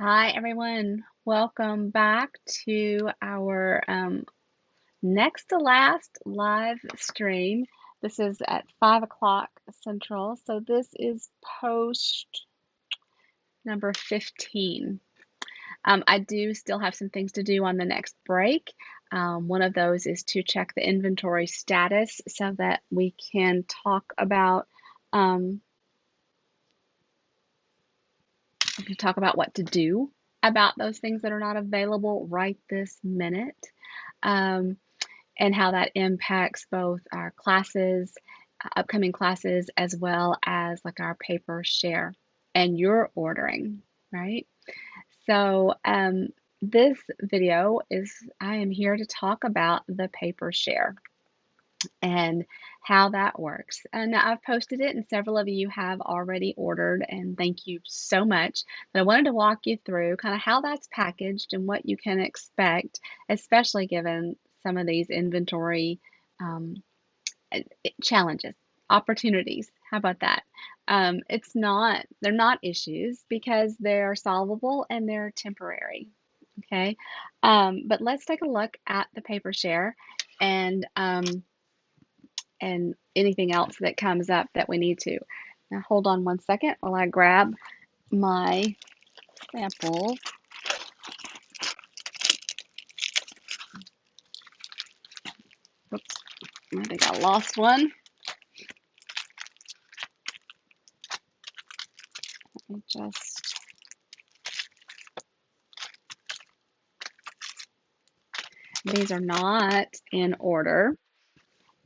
Hi, everyone. Welcome back to our next to last live stream. This is at 5 o'clock Central. So this is post number 15. I do still have some things to do on the next break. One of those is to check the inventory status so that we can talk about what to do about those things that are not available right this minute, and how that impacts both our classes, upcoming classes, as well as like our paper share and your ordering, right? So this video I am here to talk about the paper share and how that works. And I've posted it, and several of you have already ordered, and thank you so much. But I wanted to walk you through kind of how that's packaged and what you can expect, especially given some of these inventory um, challenges, opportunities. How about that? They're not issues because they're solvable and they're temporary. Okay. But let's take a look at the paper share and anything else that comes up that we need to. Now, hold on one second while I grab my samples. Oops, I think I lost one. Let me just, these are not in order.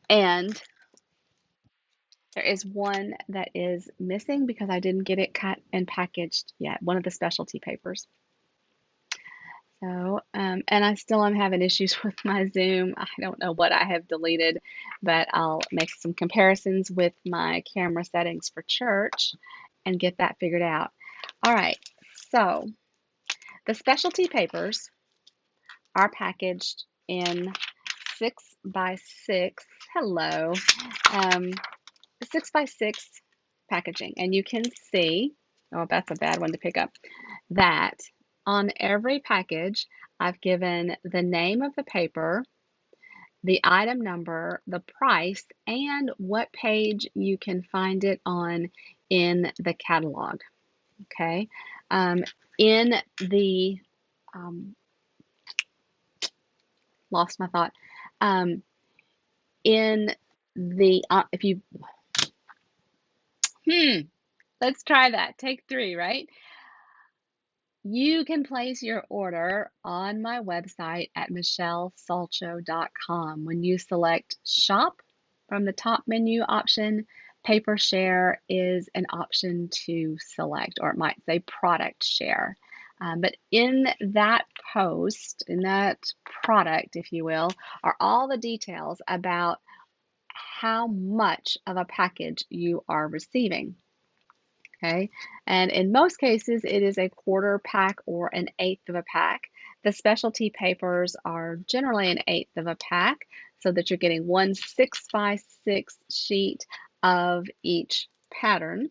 And there is one that is missing because I didn't get it cut and packaged yet, one of the specialty papers. So, and I still am having issues with my Zoom. I don't know what I have deleted, but I'll make some comparisons with my camera settings for church and get that figured out. All right, so the specialty papers are packaged in 6x6, hello, 6x6 packaging. And you can see, oh, that's a bad one to pick up, that on every package, I've given the name of the paper, the item number, the price, and what page you can find it on in the catalog. Okay. In the, lost my thought. In the, if you, let's try that. Take 3, right? You can place your order on my website at michellesalcho.com. When you select Shop from the top menu option, Paper Share is an option to select, or it might say Product Share. But in that post, in that product, if you will, are all the details about how much of a package you are receiving. Okay, and in most cases, it is a quarter pack or an eighth of a pack. The specialty papers are generally an eighth of a pack, so that you're getting 1 6x6 sheet of each pattern.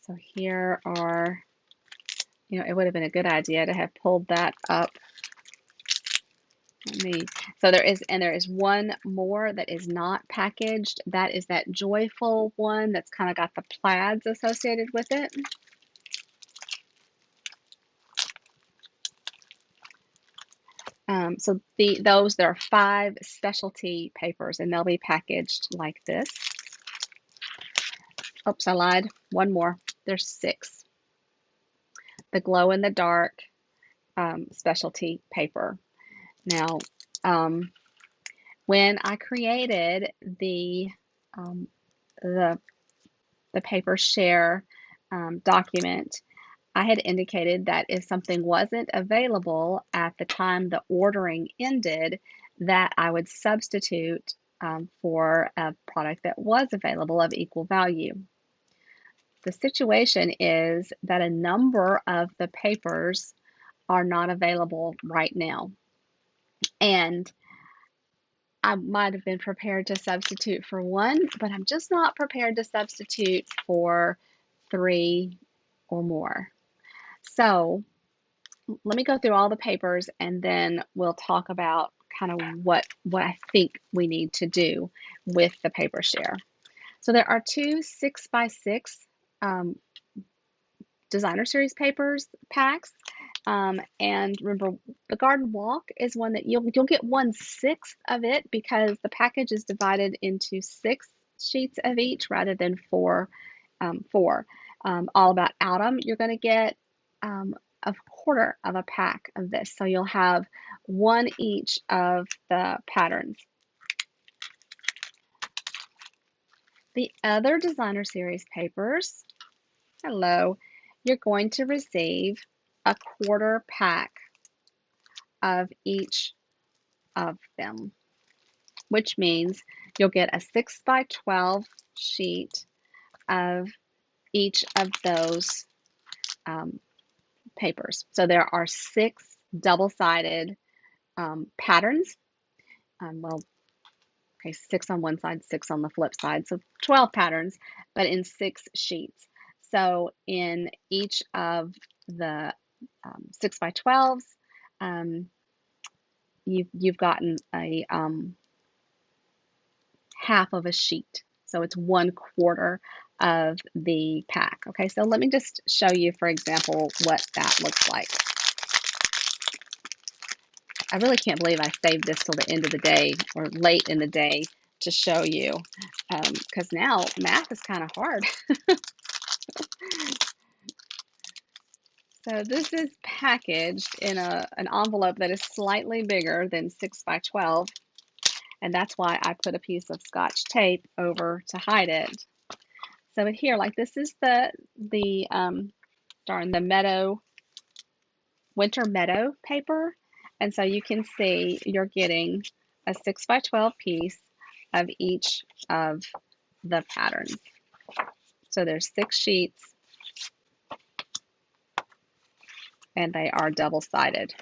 So here are, it would have been a good idea to have pulled that up. So there is one more that is not packaged. That is that joyful one that's kind of got the plaids associated with it. So there are 5 specialty papers, and they'll be packaged like this. Oops, I lied. One more. There's 6. The glow in the dark specialty paper. Now, when I created the paper share document, I had indicated that if something wasn't available at the time the ordering ended, that I would substitute for a product that was available of equal value. The situation is that a number of the papers are not available right now. And I might have been prepared to substitute for one, but I'm just not prepared to substitute for three or more. So let me go through all the papers and then we'll talk about kind of what I think we need to do with the paper share. So there are two 6x6 designer series papers packs. And remember, the garden walk is one that you'll get 1/6 of it because the package is divided into 6 sheets of each rather than four. All About Autumn, you're going to get a quarter of a pack of this. So you'll have one each of the patterns. The other designer series papers, hello, you're going to receive a quarter pack of each of them, which means you'll get a 6x12 sheet of each of those papers. So there are 6 double-sided patterns. Well, okay, 6 on one side, 6 on the flip side, so 12 patterns, but in 6 sheets. So in each of the 6x12s, you've gotten a half of a sheet. So it's 1/4 of the pack. Okay, so let me just show you, for example, what that looks like. I really can't believe I saved this till the end of the day or late in the day to show you, because now math is kind of hard. So this is packaged in an envelope that is slightly bigger than 6x12, and that's why I put a piece of Scotch tape over to hide it. So here, like this is the winter meadow paper, and so you can see you're getting a 6x12 piece of each of the patterns. So there's 6 sheets, and they are double-sided.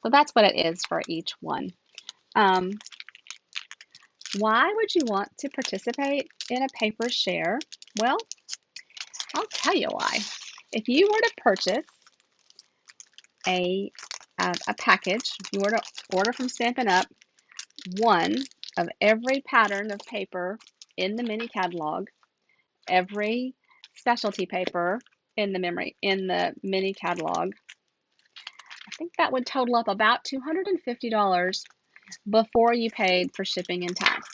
So that's what it is for each one. Why would you want to participate in a paper share? Well, I'll tell you why. If you were to purchase a package, if you were to order from Stampin' Up! One of every pattern of paper in the mini catalog, every specialty paper in the mini catalog, I think that would total up about $250 before you paid for shipping and tax.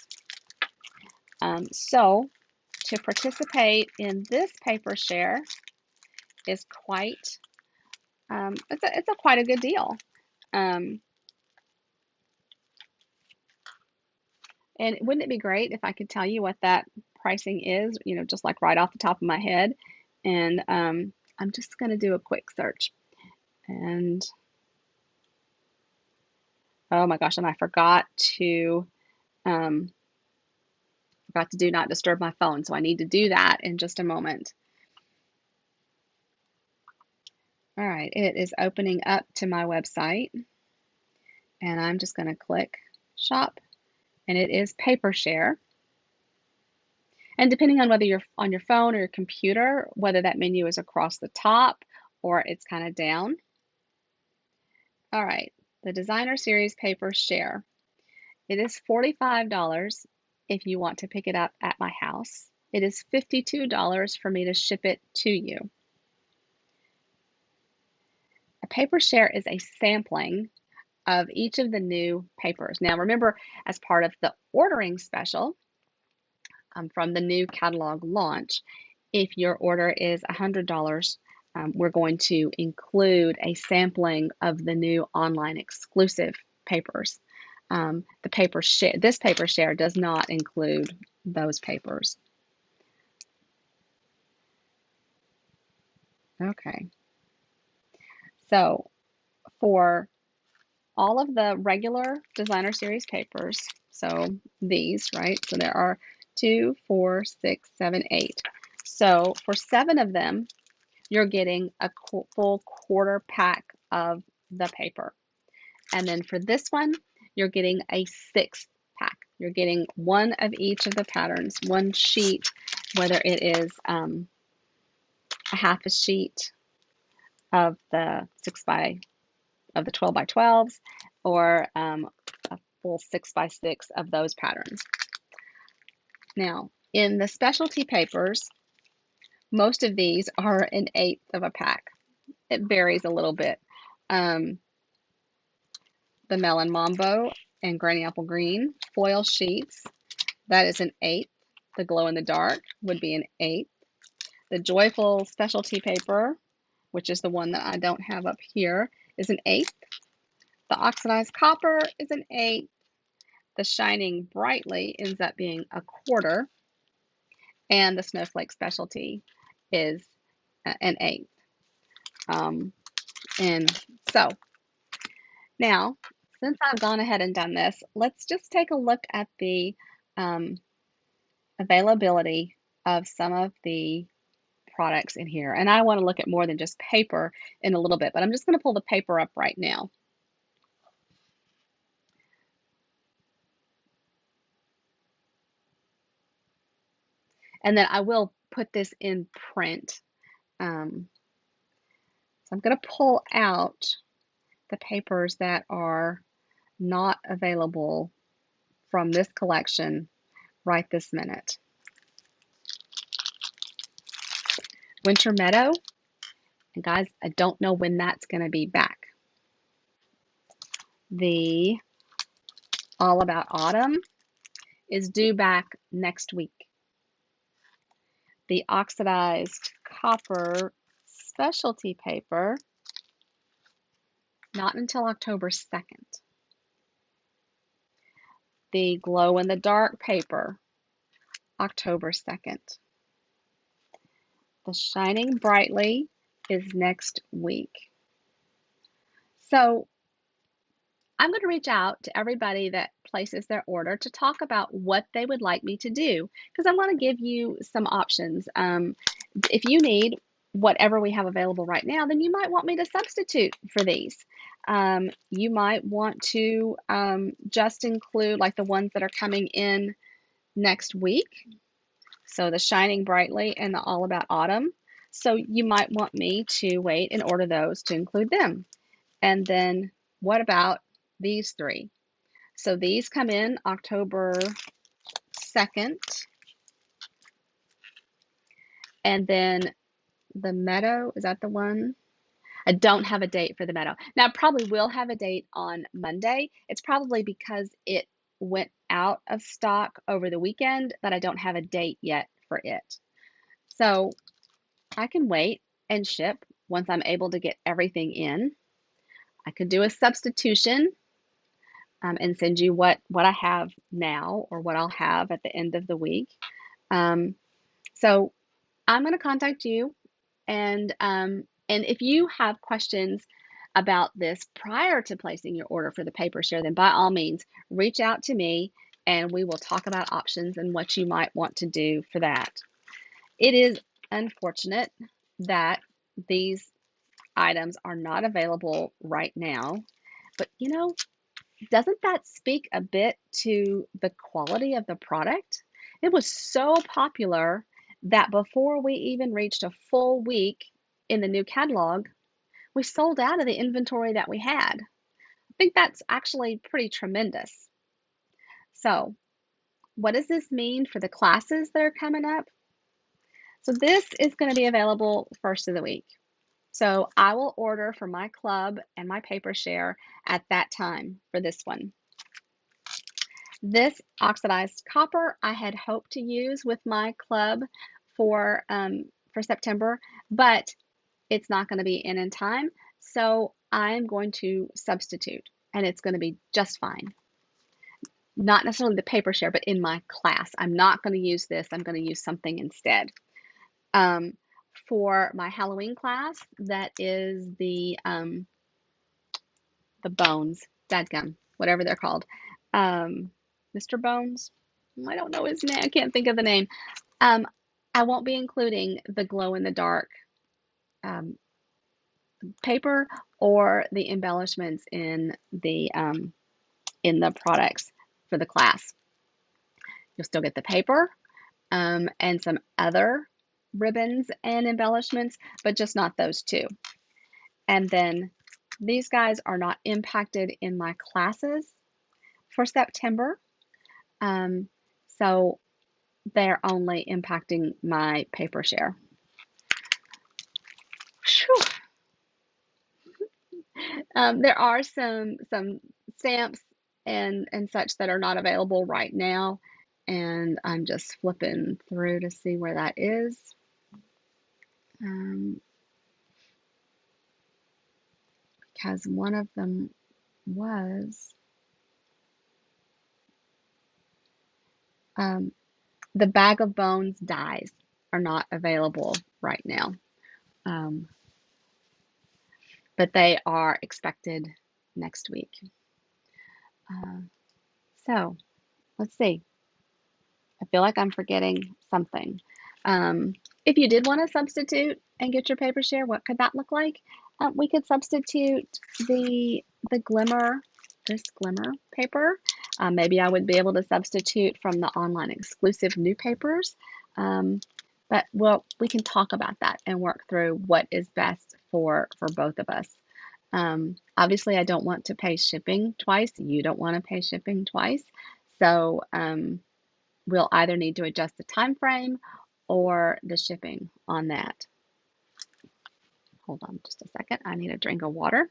So to participate in this paper share is quite it's quite a good deal. And wouldn't it be great if I could tell you what that pricing is, just like right off the top of my head? And I'm just going to do a quick search. And oh my gosh, and I forgot to do not disturb my phone, so I need to do that in just a moment. All right, it is opening up to my website, and I'm just going to click shop, and it is paper share. And depending on whether you're on your phone or your computer, whether that menu is across the top or it's kind of down. All right, the designer series paper share. It is $45 if you want to pick it up at my house. It is $52 for me to ship it to you. A paper share is a sampling of each of the new papers. Now remember, as part of the ordering special from the new catalog launch, if your order is $100, we're going to include a sampling of the new online exclusive papers. This paper share does not include those papers. Okay. So for all of the regular designer series papers, so these, right? So there are 2, 4, 6, 7, 8. So for 7 of them, you're getting a full quarter pack of the paper. And then for this one, you're getting a 6th pack. You're getting one of each of the patterns, one sheet, whether it is a half a sheet of the 12 by 12s, or a full 6 by 6 of those patterns. Now, in the specialty papers, most of these are an 1/8 of a pack. It varies a little bit. The Melon Mambo and Granny Apple Green foil sheets, that is an 1/8. The Glow in the Dark would be an 1/8. The Joyful specialty paper, which is the one that I don't have up here, is an 1/8. The Oxidized Copper is an 1/8. The Shining Brightly ends up being a 1/4. And the Snowflake specialty is an 1/8. And so now, since I've gone ahead and done this, let's just take a look at the availability of some of the products in here. And I want to look at more than just paper in a little bit, but I'm just going to pull the paper up right now. And then I will put this in print. So I'm going to pull out the papers that are not available from this collection right this minute. Winter Meadow, and guys, I don't know when that's going to be back. The All About Autumn is due back next week. The Oxidized Copper specialty paper, not until October 2nd. The Glow in the Dark paper, October 2nd. The Shining Brightly is next week. So I'm going to reach out to everybody that places their order to talk about what they would like me to do, because I want to give you some options. If you need whatever we have available right now, then you might want me to substitute for these. You might want to just include like the ones that are coming in next week. So the Shining Brightly and the All About Autumn. So you might want me to wait and order those to include them. And then what about these three? So these come in October 2nd. And then the Meadow, is that the one? I don't have a date for the Meadow. Now, I probably will have a date on Monday. It's probably because it went out of stock over the weekend that I don't have a date yet for it. So I can wait and ship once I'm able to get everything in. I could do a substitution and send you what I have now or what I'll have at the end of the week. So I'm going to contact you, and if you have questions about this prior to placing your order for the paper share, then by all means reach out to me and we will talk about options and what you might want to do for that. It is unfortunate that these items are not available right now, but you know, doesn't that speak a bit to the quality of the product? It was so popular that before we even reached a full week in the new catalog, we sold out of the inventory that we had. I think that's actually pretty tremendous. So, what does this mean for the classes that are coming up? So, this is going to be available first of the week. So, I will order for my club and my paper share at that time for this one. This Oxidized Copper I had hoped to use with my club for September, but it's not going to be in time. So I'm going to substitute, and it's going to be just fine. Not necessarily the paper share, but in my class. I'm not going to use this. I'm going to use something instead. For my Halloween class, that is the Bones, dadgum, whatever they're called. Mr. Bones? I don't know his name. I can't think of the name. I won't be including the glow in the dark paper or the embellishments in the products for the class. You'll still get the paper and some other ribbons and embellishments, but just not those two. And then these guys are not impacted in my classes for September. So they're only impacting my paper share. There are some stamps and such that are not available right now, and I'm just flipping through to see where that is. Because one of them was the Bag of Bones dies are not available right now, but they are expected next week. So let's see. I feel like I'm forgetting something. If you did want to substitute and get your paper share, what could that look like? We could substitute the glimmer, this glimmer paper. Maybe I would be able to substitute from the online exclusive new papers. But we can talk about that and work through what is best for both of us. Obviously, I don't want to pay shipping twice. You don't want to pay shipping twice. So we'll either need to adjust the time frame or the shipping on that. Hold on just a second. I need a drink of water.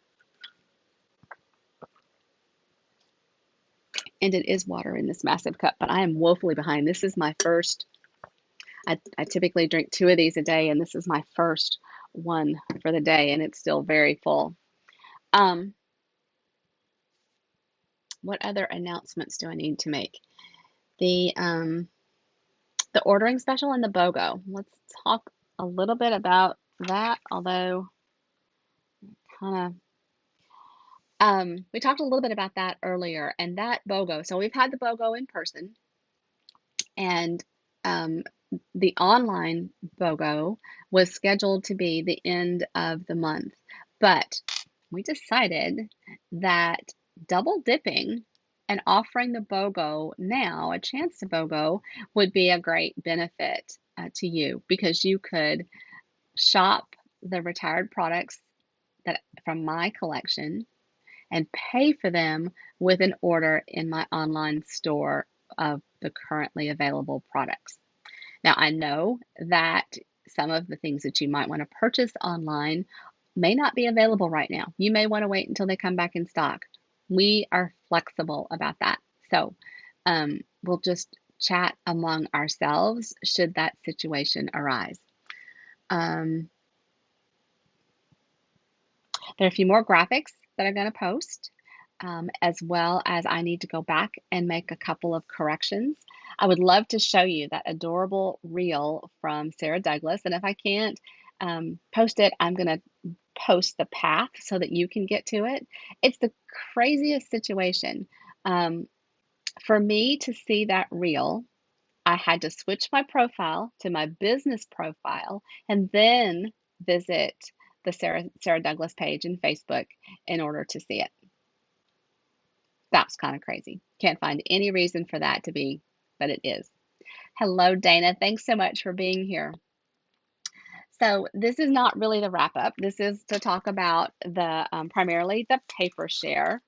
And it is water in this massive cup, but I am woefully behind. This is my first. I typically drink 2 of these a day, and this is my first one for the day, and it's still very full. What other announcements do I need to make? The ordering special and the BOGO. Let's talk a little bit about that, although kind of we talked a little bit about that earlier, and that BOGO. So we've had the BOGO in person, and the online BOGO was scheduled to be the end of the month, but we decided that double dipping and offering the BOGO now, a chance to BOGO, would be a great benefit to you, because you could shop the retired products that from my collection and pay for them with an order in my online store of the currently available products. Now, I know that some of the things that you might want to purchase online may not be available right now. You may want to wait until they come back in stock. We are flexible about that. So we'll just chat among ourselves should that situation arise. There are a few more graphics that I'm going to post, as well as I need to go back and make a couple of corrections. I would love to show you that adorable reel from Sarah Douglas, and if I can't post it, I'm going to post the path so that you can get to it. It's the craziest situation. For me to see that reel, I had to switch my profile to my business profile and then visit the Sarah Douglas page in Facebook in order to see it. That's kind of crazy. Can't find any reason for that to be, but it is. Hello, Dana. Thanks so much for being here. So this is not really the wrap up. This is to talk about the primarily the paper share,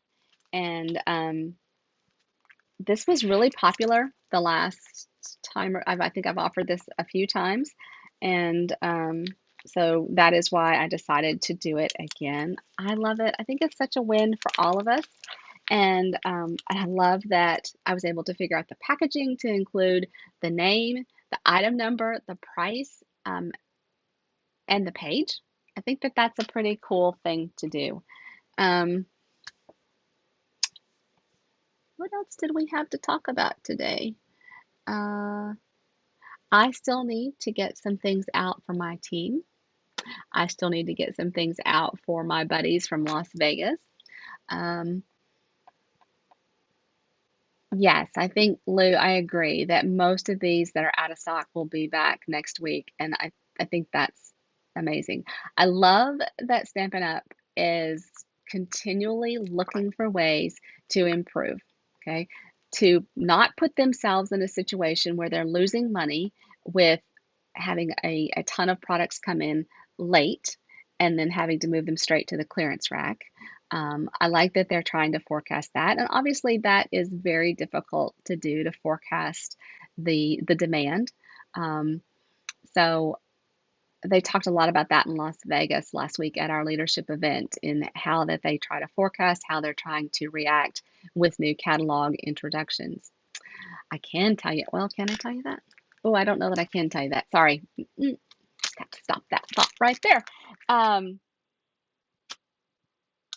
and this was really popular the last time. I think I've offered this a few times, and so that is why I decided to do it again. I love it. I think it's such a win for all of us. And I love that I was able to figure out the packaging to include the name, the item number, the price, and the page. I think that that's a pretty cool thing to do. What else did we have to talk about today? I still need to get some things out for my team. I still need to get some things out for my buddies from Las Vegas. Yes, I think, Lou, I agree that most of these that are out of stock will be back next week, and I think that's amazing. I love that Stampin' Up is continually looking for ways to improve, okay? To not put themselves in a situation where they're losing money with having a ton of products come in late and then having to move them straight to the clearance rack. I like that they're trying to forecast that. And obviously, that is very difficult to do, to forecast the demand. Um, so they talked a lot about that in Las Vegas last week at our leadership event, in how that they try to forecast, how they're trying to react with new catalog introductions. I can tell you, well, can I tell you that? Oh, I don't know that I can tell you that. Sorry. Got to stop that thought right there. Um,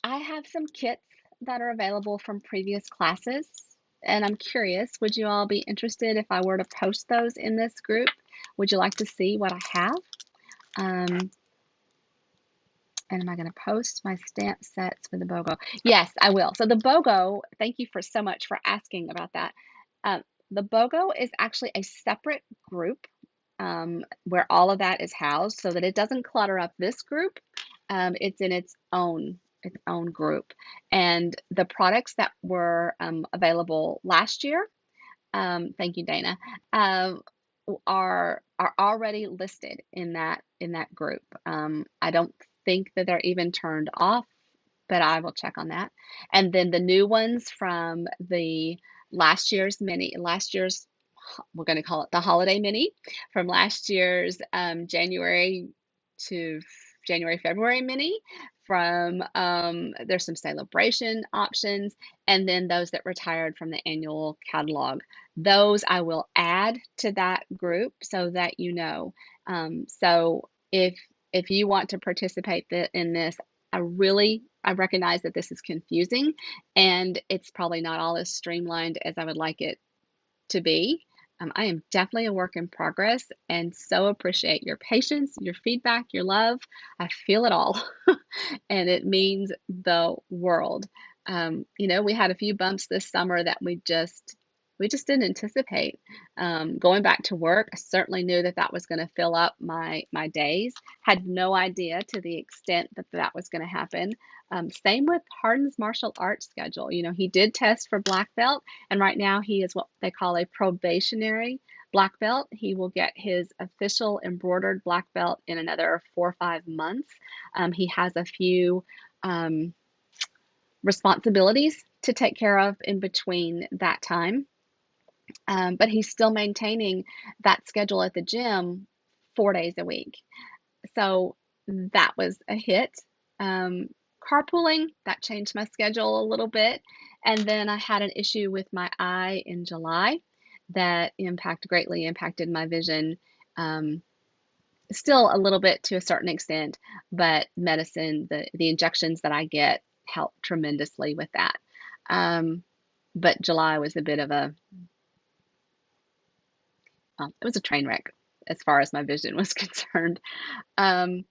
I have some kits that are available from previous classes, and I'm curious, would you all be interested if I were to post those in this group? Would you like to see what I have? Um, and am I going to post my stamp sets for the BOGO? Yes, I will. So the BOGO, thank you for so much for asking about that. The BOGO is actually a separate group where all of that is housed, so that it doesn't clutter up this group. It's in its own group. And the products that were available last year, thank you, Dana, um, are already listed in that group. I don't think that they're even turned off, but I will check on that. And then the new ones from the last year's, we're going to call it the holiday mini, from last year's January to January, February mini. From there's some celebration options, and then those that retired from the annual catalog. Those I will add to that group so that you know. So if you want to participate in this, I recognize that this is confusing, and it's probably not all as streamlined as I would like it to be. I am definitely a work in progress, and so appreciate your patience, your feedback, your love. I feel it all, and it means the world. We had a few bumps this summer that we just didn't anticipate. Going back to work, I certainly knew that that was going to fill up my days. Had no idea to the extent that that was going to happen. Same with Hardin's martial arts schedule. He did test for black belt, and right now he is what they call a probationary black belt. He will get his official embroidered black belt in another 4 or 5 months. He has a few responsibilities to take care of in between that time. But he's still maintaining that schedule at the gym 4 days a week. So that was a hit. Carpooling, that changed my schedule a little bit. And then I had an issue with my eye in July that greatly impacted my vision. Still a little bit to a certain extent, but medicine, the injections that I get help tremendously with that. But July was a bit of it was a train wreck as far as my vision was concerned. Um,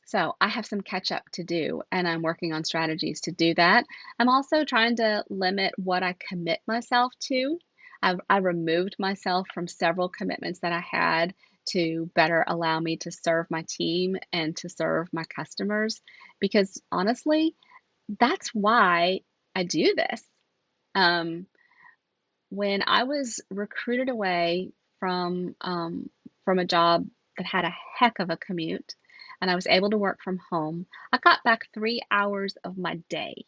so I have some catch up to do, and I'm working on strategies to do that. I'm also trying to limit what I commit myself to. I removed myself from several commitments that I had to better allow me to serve my team and to serve my customers, because honestly, that's why I do this. Um, when I was recruited away from a job that had a heck of a commute, and I was able to work from home, I got back 3 hours of my day.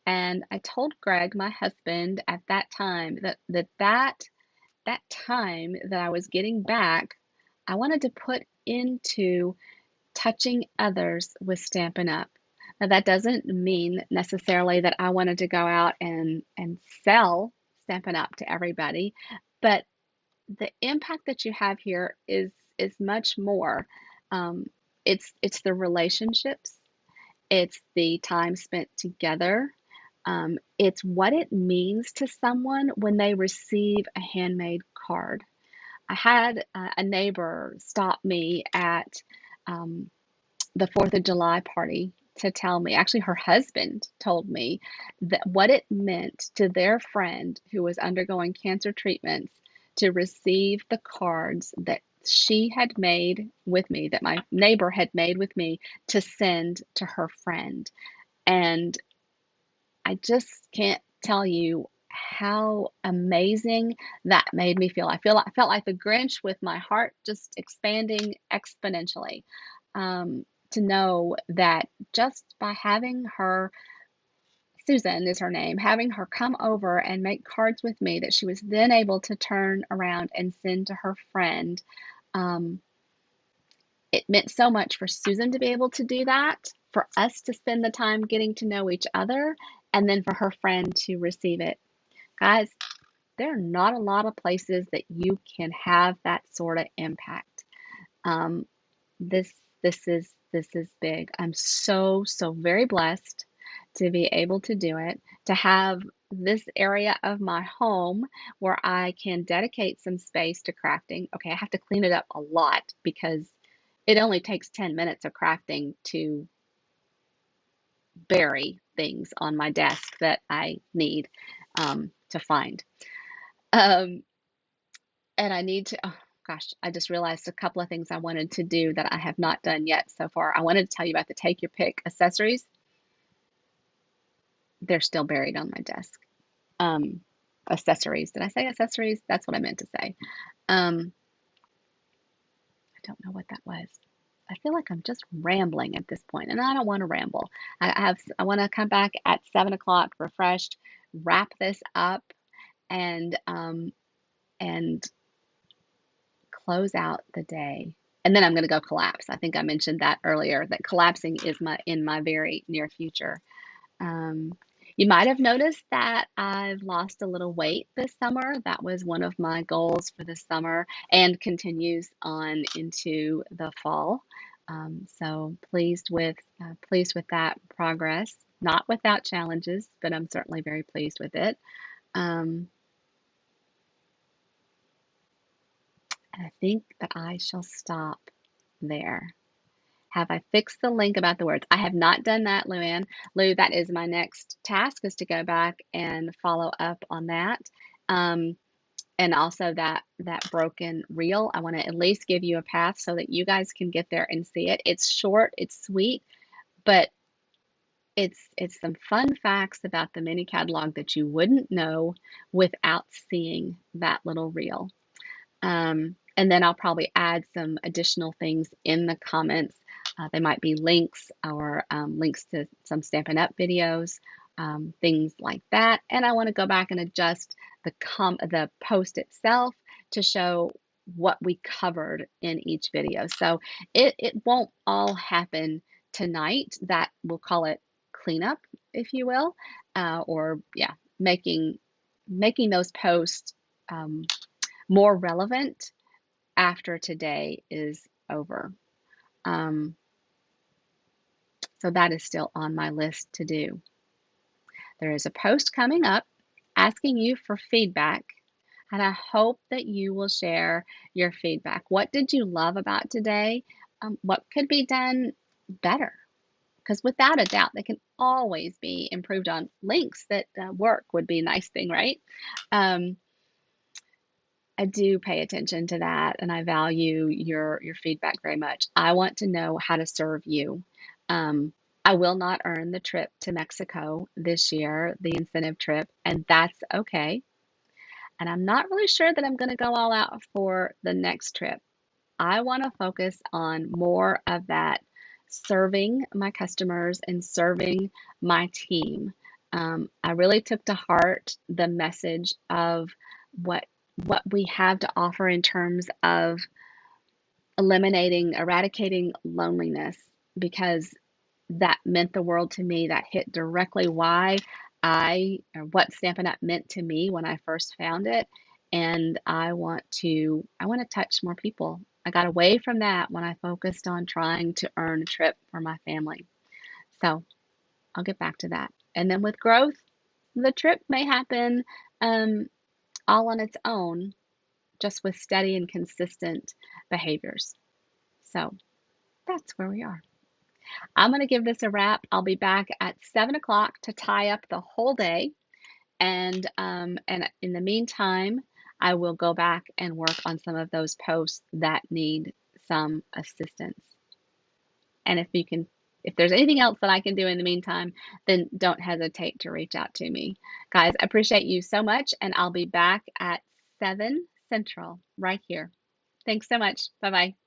And I told Greg, my husband, at that time that time that I was getting back, I wanted to put into touching others with Stampin' Up. Now, that doesn't mean necessarily that I wanted to go out and sell Stampin' Up to everybody, but the impact that you have here is much more. Um, it's the relationships, it's the time spent together. It's what it means to someone when they receive a handmade card. I had a neighbor stop me at um, the 4th of July party to tell me, actually, her husband told me that what it meant to their friend who was undergoing cancer treatments to receive the cards that she had made with me, that my neighbor had made with me to send to her friend. And I just can't tell you how amazing that made me feel. I felt like the Grinch with my heart just expanding exponentially. To know that just by having her, Susan is her name, having her come over and make cards with me, that she was then able to turn around and send to her friend. Um, it meant so much for Susan to be able to do that, for us to spend the time getting to know each other, and then for her friend to receive it. Guys, there are not a lot of places that you can have that sort of impact. Um, this this is big. I'm so very blessed to be able to do it, to have this area of my home where I can dedicate some space to crafting. Okay, I have to clean it up a lot because it only takes 10 minutes of crafting to bury things on my desk that I need to find. Um, and I need to, oh gosh, I just realized a couple of things I wanted to do that I have not done yet so far. I wanted to tell you about the take your pick accessories. They're still buried on my desk. Um, Accessories. Did I say accessories? That's what I meant to say. Um, I don't know what that was. I feel like I'm just rambling at this point, and I don't want to ramble. I want to come back at 7 o'clock refreshed, wrap this up, and and close out the day. And then I'm going to go collapse. I think I mentioned that earlier, that collapsing is in my very near future. Um, you might have noticed that I've lost a little weight this summer. That was one of my goals for the summer and continues on into the fall. So pleased with that progress. Not without challenges, but I'm certainly very pleased with it. Um, and I think that I shall stop there. Have I fixed the link about the words? I have not done that, Luann. Lou, that is my next task, is to go back and follow up on that. Um, and also that broken reel. I want to at least give you a path so that you guys can get there and see it. It's short, it's sweet, but it's some fun facts about the mini catalog that you wouldn't know without seeing that little reel. And then I'll probably add some additional things in the comments. They might be links or links to some Stampin' Up! Videos, things like that. And I want to go back and adjust the post itself to show what we covered in each video. So it won't all happen tonight. That we'll call it cleanup, if you will, or yeah, making those posts more relevant after today is over. Um, so that is still on my list to do. There is a post coming up asking you for feedback, and I hope that you will share your feedback. What did you love about today? What could be done better? Because without a doubt, they can always be improved on. Links that work would be a nice thing, right? Um, I do pay attention to that, and I value your feedback very much. I want to know how to serve you. Um, I will not earn the trip to Mexico this year, the incentive trip, and that's okay. And I'm not really sure that I'm going to go all out for the next trip. I want to focus on more of that serving my customers and serving my team. I really took to heart the message of what what we have to offer in terms of eradicating loneliness, because that meant the world to me. That hit directly why or what Stampin' Up! Meant to me when I first found it. And I want to touch more people. I got away from that when I focused on trying to earn a trip for my family. So I'll get back to that. And then with growth, the trip may happen um, all on its own, just with steady and consistent behaviors. So that's where we are. I'm going to give this a wrap. I'll be back at 7 o'clock to tie up the whole day. And in the meantime, I will go back and work on some of those posts that need some assistance. And if there's anything else that I can do in the meantime, then don't hesitate to reach out to me. Guys, I appreciate you so much, and I'll be back at 7 Central right here. Thanks so much. Bye bye.